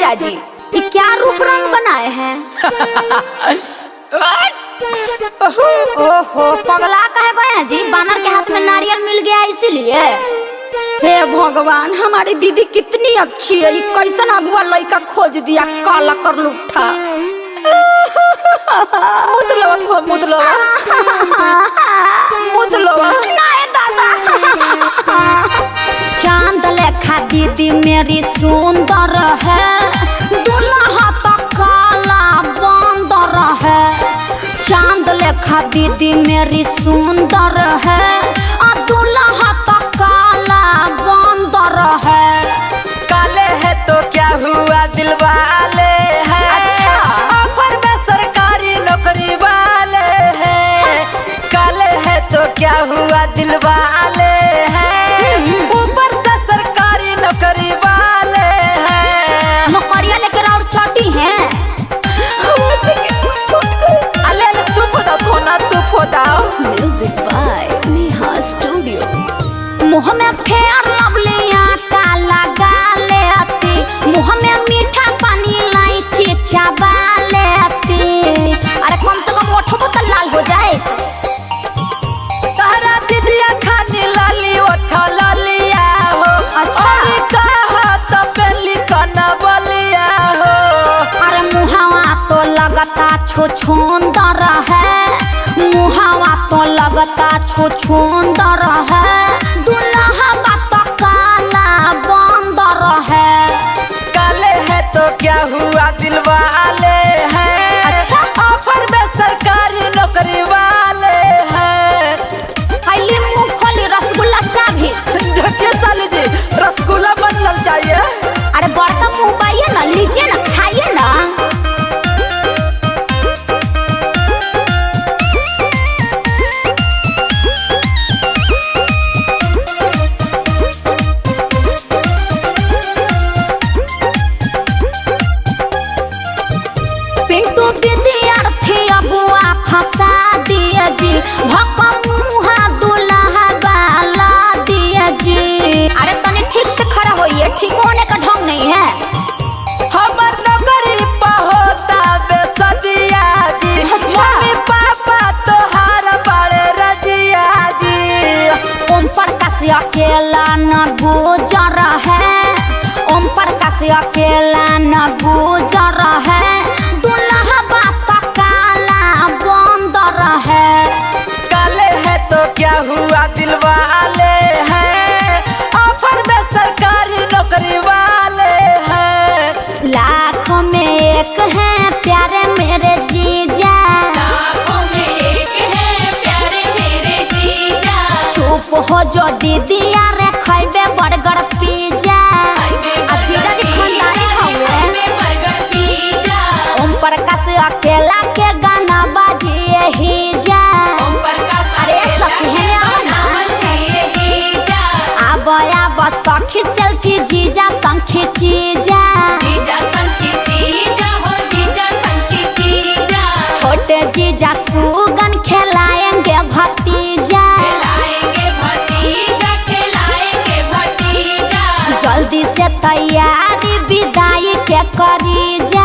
जीजा जी, ये क्या रूप रंग बनाए हैं? ओहो, पगला कहे गए हैं जी? बानर के हाथ में नारियल मिल गया इसीलिए? हे भगवान, हमारी दीदी कितनी अच्छी है, ये कैसन अगुआ लड़का खोज दिया, काला कर लुट्ठा। चांद लेखा दीदी मेरी सुंदर है, दूल्हा तो काला बंदर है। चांद लेखा दीदी मेरी सुंदर है, और दूल्हा तो काला बंदर है। काले है तो क्या हुआ दिल वाले हैं। अच्छा। ऑफर में सरकारी नौकरी वाले हैं। काले है तो क्या हुआ दिल वाले हैं, ऊपर से सरकारी नौकरी वाले हैं। नौकरियां लेकर और छोटी हैं। अले तू फोड़ा थोना तू फोड़ा। Music by Neha studio. मुँह में फेयर लवलिया का लगा लेती, मुँह में मीठा पानी इलायची चबा लेती। अरे कम से कम ओठो तो लाल हो जाए। तारा दीदिया खानी लाली ओठा लालिया हो। अच्छा। और कहा तो पहली कना बलिया हो। अरे मुहावा तो लगता छुछुंदर है, मुहावा तो लगता छुछुंदर है। दूल्हा बात काला बंदर है। काले है तो क्या हुआ दिल वाले हैं। अच्छा। ऑफर में सरकारी नौकरी वाले हैं। पहले मुंह खोली, रसगुल्ला चाभी। देखिए साली जी, रसगुल्ला बनना चाहिए। अरे बड़का मुंह पाइए ना, लीजिए ना, खाइए ना। पिंटू विद्यार्थी अगुआ फंसा दिया जी, भक्का मुँहा दूल्हा वाला दिया जी। अरे तनी ठीक से खड़ा होइए, ठीक होने का ढंग नहीं है। हमर नौकरी पा होता बेसदिया जी। अच्छा। मम्मी पापा तो हार बड़े रजिया जी। ओम प्रकाश अकेला न गुजर है, ओम प्रकाश अकेला न गुजर है। दूल्हा बात काला बंदर है। काले है तो क्या हुआ दिल वाले हैं, ऑफर में सरकारी नौकरी वाले हैं। लाखों में एक है प्यारे मेरे जीजा, लाखों में एक है प्यारे मेरे जीजा। चुप हो जो दीदी यारे, खैबे बर्गर पिज्जा। आ जीजा जी खानदानी खाओगे। Burger pizza. ओम प्रकाश अकेला के गाना बाजिए ही जा। ओम प्रकाश अरे सखी है आब सखी सेल्फी जीजा संखी चीजा। जीजा संखी जीजा हो, जीजा संखी जीजा। छोटे जीजा सुगन खिलाएंगे भतीजा। खिलाएंगे भतीजा, खिलाएंगे भतीजा। जल्दी से तैयारी विदाई के करी जा।